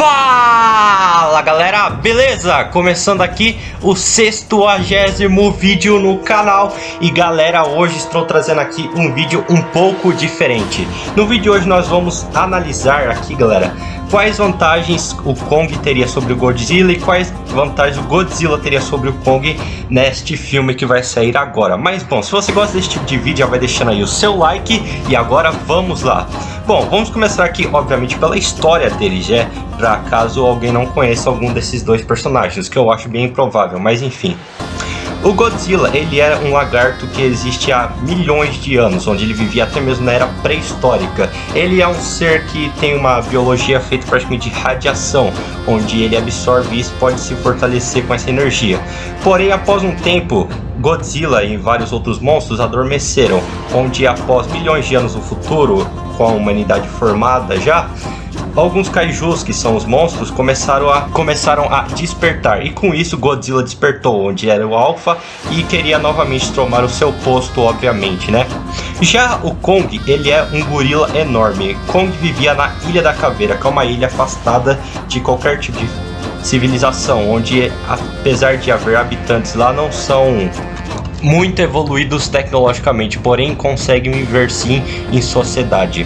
Fala galera, beleza? Começando aqui o 60º vídeo no canal. E galera, hoje estou trazendo aqui um vídeo um pouco diferente. No vídeo de hoje nós vamos analisar aqui, galera, quais vantagens o Kong teria sobre o Godzilla e quais vantagens o Godzilla teria sobre o Kong neste filme que vai sair agora. Mas bom, se você gosta desse tipo de vídeo, já vai deixando aí o seu like e agora vamos lá. Bom, vamos começar aqui, obviamente, pela história deles, para caso alguém não conheça algum desses dois personagens, que eu acho bem improvável, mas enfim. O Godzilla, ele era um lagarto que existe há milhões de anos, onde ele vivia até mesmo na era pré-histórica. Ele é um ser que tem uma biologia feita praticamente de radiação, onde ele absorve isso e pode se fortalecer com essa energia. Porém, após um tempo, Godzilla e vários outros monstros adormeceram, onde após milhões de anos no futuro, com a humanidade formada já, alguns kaijus, que são os monstros, começaram a despertar. E com isso Godzilla despertou, onde era o alfa, e queria novamente tomar o seu posto, obviamente, né? Já o Kong, ele é um gorila enorme. Kong vivia na Ilha da Caveira, que é uma ilha afastada de qualquer tipo de civilização, onde apesar de haver habitantes lá, não são muito evoluídos tecnologicamente, porém conseguem viver sim em sociedade.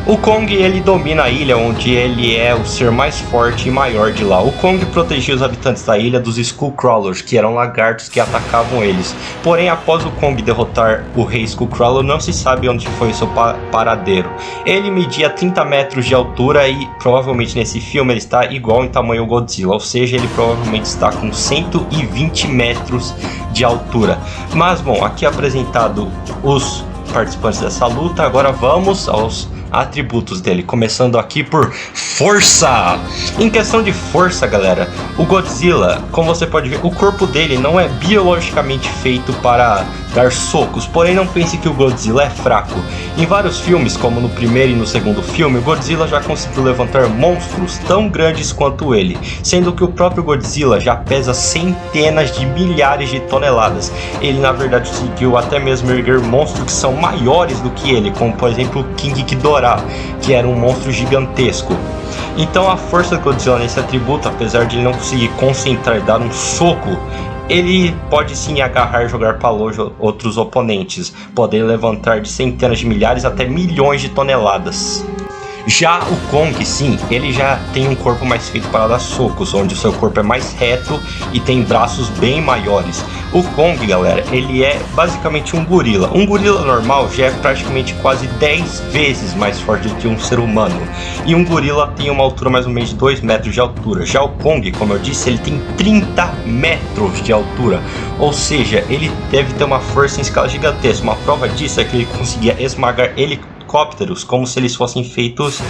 O Kong, ele domina a ilha, onde ele é o ser mais forte e maior de lá. O Kong protegia os habitantes da ilha dos Skullcrawlers, que eram lagartos que atacavam eles. Porém, após o Kong derrotar o rei Skullcrawler, não se sabe onde foi o seu paradeiro. Ele media 30 metros de altura e provavelmente nesse filme ele está igual em tamanho ao Godzilla, ou seja, ele provavelmente está com 120 metros de altura. Mas bom, aqui apresentado os participantes dessa luta, agora vamos aos atributos dele, começando aqui por força. Em questão de força, galera, o Godzilla, como você pode ver, o corpo dele não é biologicamente feito para dar socos, porém não pense que o Godzilla é fraco. Em vários filmes, como no primeiro e no segundo filme, o Godzilla já conseguiu levantar monstros tão grandes quanto ele, sendo que o próprio Godzilla já pesa centenas de milhares de toneladas. Ele na verdade conseguiu até mesmo erguer monstros que são maiores do que ele, como por exemplo o King Ghidorah, que era um monstro gigantesco. Então a força do Godzilla nesse atributo, apesar de ele não conseguir concentrar e dar um soco, ele pode sim agarrar e jogar para longe outros oponentes, podendo levantar de centenas de milhares até milhões de toneladas. Já o Kong, sim, ele já tem um corpo mais feito para dar socos, onde o seu corpo é mais reto e tem braços bem maiores. O Kong, galera, ele é basicamente um gorila. Um gorila normal já é praticamente quase 10 vezes mais forte do que um ser humano. E um gorila tem uma altura mais ou menos de 2 metros de altura. Já o Kong, como eu disse, ele tem 30 metros de altura. Ou seja, ele deve ter uma força em escala gigantesca. Uma prova disso é que ele conseguia esmagar helicópteros como se eles fossem feitos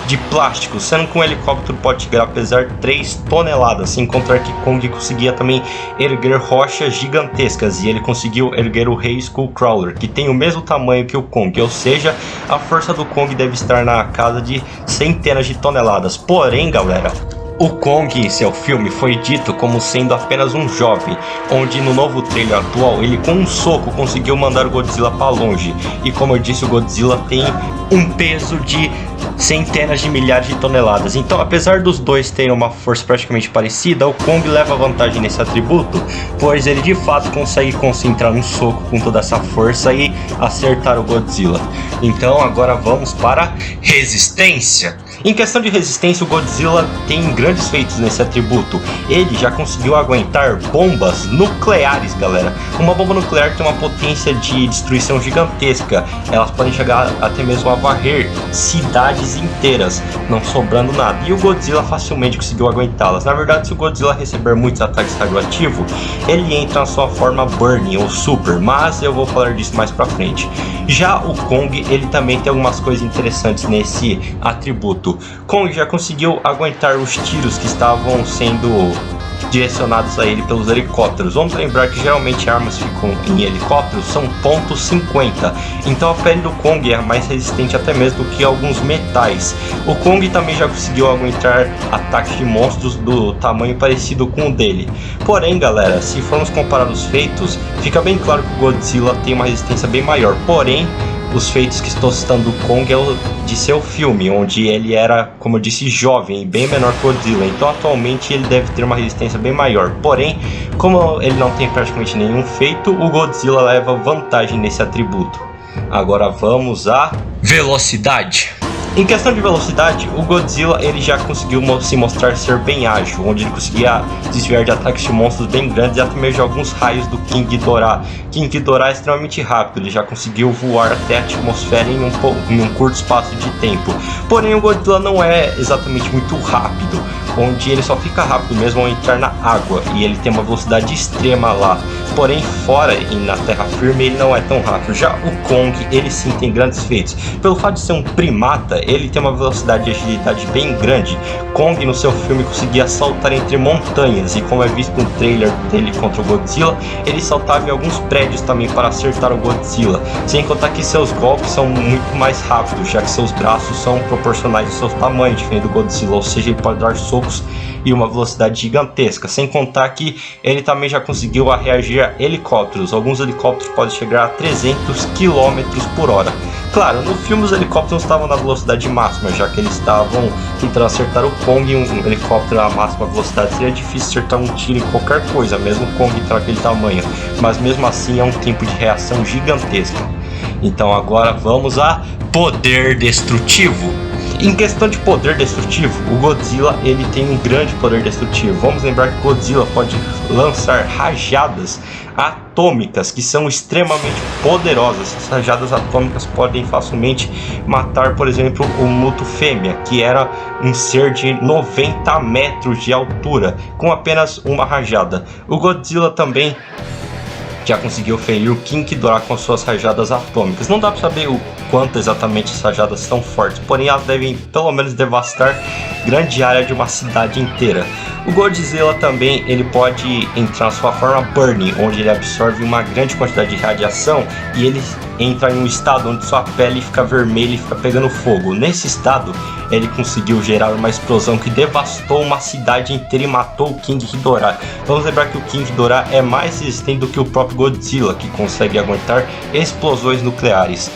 de plástico, sendo que um helicóptero pode chegar a pesar 3 toneladas, sem contar que Kong conseguia também erguer rochas gigantescas, e ele conseguiu erguer o rei Skullcrawler, que tem o mesmo tamanho que o Kong, ou seja, a força do Kong deve estar na casa de centenas de toneladas. Porém, galera, o Kong em seu filme foi dito como sendo apenas um jovem, onde no novo trailer atual ele com um soco conseguiu mandar o Godzilla para longe. E como eu disse, o Godzilla tem um peso de centenas de milhares de toneladas. Então, apesar dos dois terem uma força praticamente parecida, o Kong leva vantagem nesse atributo, pois ele de fato consegue concentrar um soco com toda essa força e acertar o Godzilla. Então agora vamos para resistência. Em questão de resistência, o Godzilla tem grandes feitos nesse atributo. Ele já conseguiu aguentar bombas nucleares, galera. Uma bomba nuclear tem uma potência de destruição gigantesca. Elas podem chegar até mesmo a varrer cidades inteiras, não sobrando nada. E o Godzilla facilmente conseguiu aguentá-las. Na verdade, se o Godzilla receber muitos ataques radioativos, ele entra na sua forma Burning ou Super, mas eu vou falar disso mais pra frente. Já o Kong, ele também tem algumas coisas interessantes nesse atributo. Kong já conseguiu aguentar os tiros que estavam sendo direcionados a ele pelos helicópteros. Vamos lembrar que geralmente armas ficam em helicópteros são .50, então a pele do Kong é mais resistente até mesmo do que alguns metais. O Kong também já conseguiu aguentar ataques de monstros do tamanho parecido com o dele. Porém, galera, se formos comparar os feitos, fica bem claro que o Godzilla tem uma resistência bem maior. Porém, os feitos que estou citando do Kong é o de seu filme, onde ele era, como eu disse, jovem e bem menor que o Godzilla. Então atualmente ele deve ter uma resistência bem maior. Porém, como ele não tem praticamente nenhum feito, o Godzilla leva vantagem nesse atributo. Agora vamos à velocidade. Em questão de velocidade, o Godzilla ele já conseguiu se mostrar ser bem ágil, onde ele conseguia desviar de ataques de monstros bem grandes e até mesmo de alguns raios do King Ghidorah. King Ghidorah é extremamente rápido, ele já conseguiu voar até a atmosfera em um curto espaço de tempo. Porém, o Godzilla não é exatamente muito rápido, onde ele só fica rápido mesmo ao entrar na água, e ele tem uma velocidade extrema lá. Porém, fora e na terra firme ele não é tão rápido. Já o Kong, ele sim tem grandes feitos. Pelo fato de ser um primata, ele tem uma velocidade e agilidade bem grande. Kong no seu filme conseguia saltar entre montanhas, e como é visto no trailer dele contra o Godzilla, ele saltava em alguns prédios também para acertar o Godzilla. Sem contar que seus golpes são muito mais rápidos, já que seus braços são proporcionais ao seu tamanho, diferente do Godzilla, ou seja, ele pode dar socos e uma velocidade gigantesca. Sem contar que ele também já conseguiu reagir a helicópteros. Alguns helicópteros podem chegar a 300 km por hora. Claro, no filme os helicópteros não estavam na velocidade máxima, já que eles estavam tentando acertar o Kong em um helicóptero à máxima velocidade. Seria difícil acertar um tiro em qualquer coisa, mesmo o Kong com aquele tamanho. Mas mesmo assim é um tempo de reação gigantesco. Então agora vamos a poder destrutivo. Em questão de poder destrutivo, o Godzilla ele tem um grande poder destrutivo. Vamos lembrar que o Godzilla pode lançar rajadas atômicas que são extremamente poderosas. Essas rajadas atômicas podem facilmente matar, por exemplo, o Muto Fêmea, que era um ser de 90 metros de altura, com apenas uma rajada. O Godzilla também já conseguiu ferir o King Ghidorah com suas rajadas atômicas. Não dá para saber o quanto exatamente as rajadas são fortes, porém elas devem pelo menos devastar grande área de uma cidade inteira. O Godzilla também ele pode entrar na sua forma Burning, onde ele absorve uma grande quantidade de radiação e ele entra em um estado onde sua pele fica vermelha e fica pegando fogo. Nesse estado, ele conseguiu gerar uma explosão que devastou uma cidade inteira e matou o King Ghidorah. Vamos lembrar que o King Ghidorah é mais resistente do que o próprio Godzilla, que consegue aguentar explosões nucleares.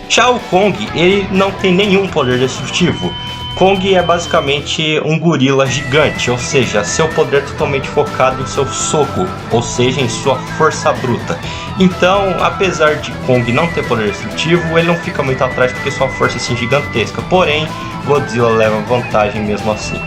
Já o Kong, ele não tem nenhum poder destrutivo. Kong é basicamente um gorila gigante, ou seja, seu poder é totalmente focado em seu soco, ou seja, em sua força bruta. Então, apesar de Kong não ter poder destrutivo, ele não fica muito atrás porque sua força é assim gigantesca. Porém, Godzilla leva vantagem mesmo assim.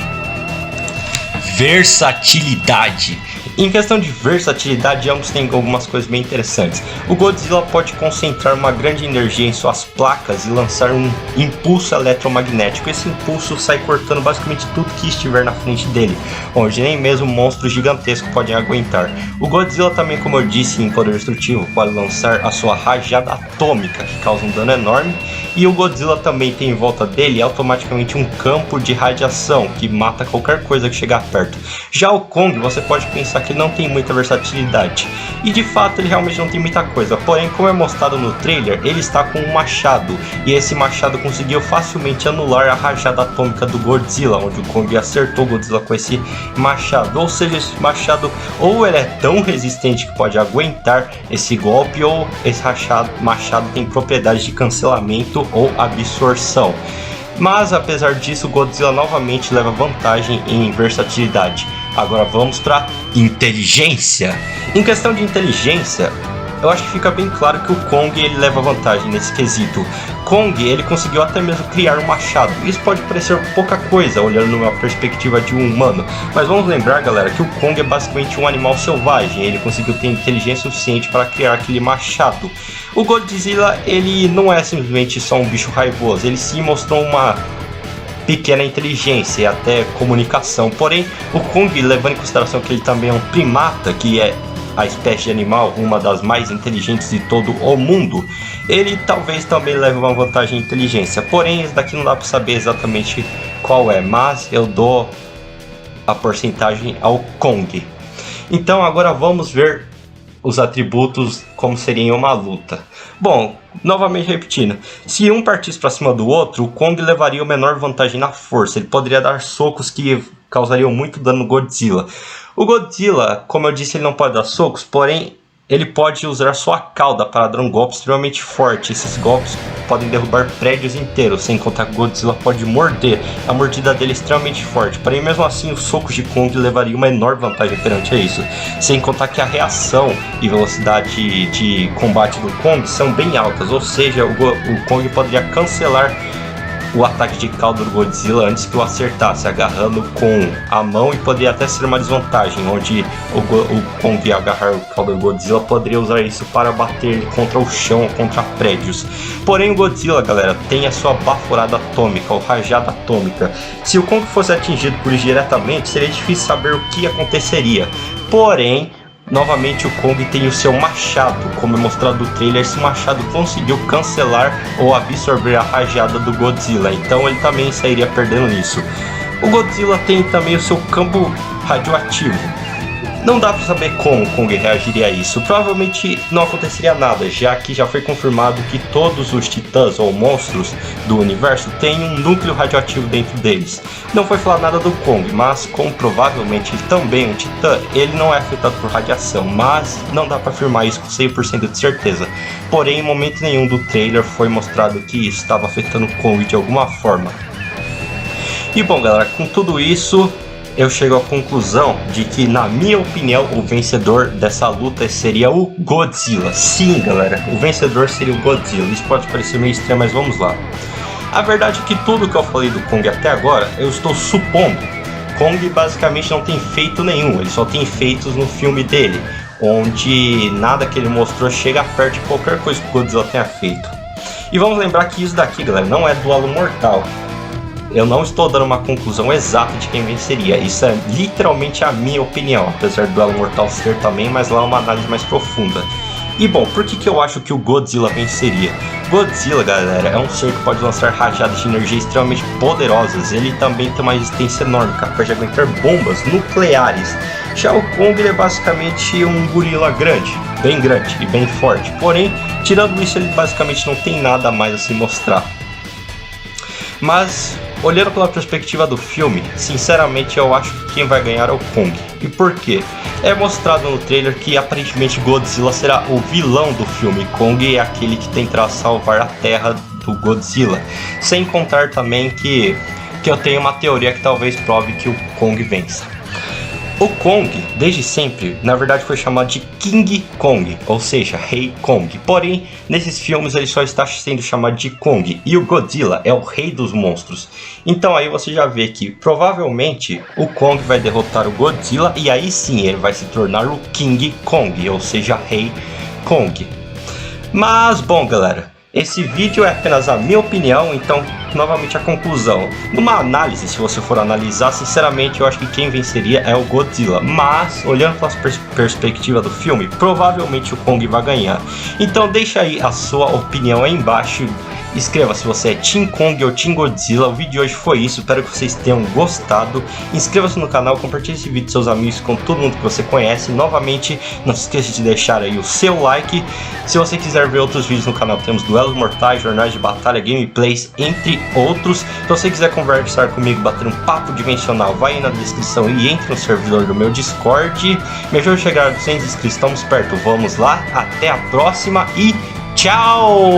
Versatilidade. Em questão de versatilidade, ambos têm algumas coisas bem interessantes. O Godzilla pode concentrar uma grande energia em suas placas e lançar um impulso eletromagnético. Esse impulso sai cortando basicamente tudo que estiver na frente dele, onde nem mesmo monstros gigantescos podem aguentar. O Godzilla também, como eu disse, em poder destrutivo, pode lançar a sua rajada atômica, que causa um dano enorme. E o Godzilla também tem em volta dele automaticamente um campo de radiação, que mata qualquer coisa que chegar perto. Já o Kong, você pode pensar que ele não tem muita versatilidade, e de fato ele realmente não tem muita coisa, porém, como é mostrado no trailer, ele está com um machado, e esse machado conseguiu facilmente anular a rajada atômica do Godzilla, onde o Kong acertou o Godzilla com esse machado. Ou seja, esse machado ou ele é tão resistente que pode aguentar esse golpe, ou esse machado tem propriedades de cancelamento ou absorção. Mas apesar disso, o Godzilla novamente leva vantagem em versatilidade. Agora vamos para inteligência. Em questão de inteligência, eu acho que fica bem claro que o Kong ele leva vantagem nesse quesito. Kong ele conseguiu até mesmo criar um machado. Isso pode parecer pouca coisa olhando numa perspectiva de um humano, mas vamos lembrar, galera, que o Kong é basicamente um animal selvagem. Ele conseguiu ter inteligência suficiente para criar aquele machado. O Godzilla ele não é simplesmente só um bicho raivoso, ele sim mostrou uma pequena inteligência e até comunicação. Porém, o Kong, levando em consideração que ele também é um primata, que é a espécie de animal, uma das mais inteligentes de todo o mundo, ele talvez também leve uma vantagem em inteligência. Porém, esse daqui não dá para saber exatamente qual é, mas eu dou a porcentagem ao Kong. Então agora vamos ver os atributos como seria em uma luta. Bom, novamente repetindo, se um partisse para cima do outro, o Kong levaria a menor vantagem na força. Ele poderia dar socos que causariam muito dano no Godzilla. O Godzilla, como eu disse, ele não pode dar socos, porém ele pode usar sua cauda para dar um golpe extremamente forte. Esses golpes podem derrubar prédios inteiros, sem contar que o Godzilla pode morder. A mordida dele é extremamente forte, porém mesmo assim os socos de Kong levariam uma enorme vantagem perante a isso. Sem contar que a reação e velocidade de combate do Kong são bem altas, ou seja, o Kong poderia cancelar o ataque de cauda do Godzilla antes que o acertasse, agarrando com a mão, e poderia até ser uma desvantagem, onde o Kong agarrar o cauda do Godzilla poderia usar isso para bater ele contra o chão ou contra prédios. Porém o Godzilla, galera, tem a sua baforada atômica, ou rajada atômica. Se o Kong fosse atingido por isso diretamente, seria difícil saber o que aconteceria. Porém, novamente o Kong tem o seu machado, como é mostrado no trailer. Esse machado conseguiu cancelar ou absorver a rajada do Godzilla, então ele também sairia perdendo nisso. O Godzilla tem também o seu campo radioativo. Não dá para saber como o Kong reagiria a isso. Provavelmente não aconteceria nada, já que já foi confirmado que todos os titãs ou monstros do universo têm um núcleo radioativo dentro deles. Não foi falado nada do Kong, mas como provavelmente ele também é um titã, ele não é afetado por radiação, mas não dá para afirmar isso com 100% de certeza. Porém, em momento nenhum do trailer foi mostrado que isso estava afetando o Kong de alguma forma. E bom, galera, com tudo isso, eu chego à conclusão de que, na minha opinião, o vencedor dessa luta seria o Godzilla. Sim, galera, o vencedor seria o Godzilla. Isso pode parecer meio estranho, mas vamos lá. A verdade é que tudo que eu falei do Kong até agora, eu estou supondo. Kong basicamente não tem feito nenhum, ele só tem feitos no filme dele, onde nada que ele mostrou chega perto de qualquer coisa que o Godzilla tenha feito. E vamos lembrar que isso daqui, galera, não é duelo mortal. Eu não estou dando uma conclusão exata de quem venceria, isso é literalmente a minha opinião, apesar do duelo mortal ser também, mas lá é uma análise mais profunda. E bom, por que eu acho que o Godzilla venceria? Godzilla, galera, é um ser que pode lançar rajadas de energia extremamente poderosas. Ele também tem uma resistência enorme, capaz de aguentar bombas nucleares. Já o Kong é basicamente um gorila grande e bem forte. Porém, tirando isso, ele basicamente não tem nada a mais a se mostrar. Mas, olhando pela perspectiva do filme, sinceramente eu acho que quem vai ganhar é o Kong. E por quê? É mostrado no trailer que aparentemente Godzilla será o vilão do filme. Kong é aquele que tentará salvar a Terra do Godzilla. Sem contar também que eu tenho uma teoria que talvez prove que o Kong vença. O Kong, desde sempre, na verdade foi chamado de King Kong, ou seja, Rei Kong. Porém, nesses filmes ele só está sendo chamado de Kong, e o Godzilla é o rei dos monstros. Então aí você já vê que provavelmente o Kong vai derrotar o Godzilla, e aí sim ele vai se tornar o King Kong, ou seja, Rei Kong. Mas bom, galera, esse vídeo é apenas a minha opinião, então novamente a conclusão. Numa análise, se você for analisar, sinceramente eu acho que quem venceria é o Godzilla. Mas, olhando pela perspectiva do filme, provavelmente o Kong vai ganhar. Então deixa aí a sua opinião aí embaixo. Escreva se você é Team Kong ou Team Godzilla. O vídeo de hoje foi isso, espero que vocês tenham gostado. Inscreva-se no canal, compartilhe esse vídeo com seus amigos, com todo mundo que você conhece. Novamente, não se esqueça de deixar aí o seu like. Se você quiser ver outros vídeos no canal, temos duelos mortais, jornais de batalha, gameplays, entre outros. Se você quiser conversar comigo, bater um papo dimensional, vai aí na descrição e entre no servidor do meu Discord. Me ajude a chegar a 200 inscritos, estamos perto, vamos lá. Até a próxima e tchau!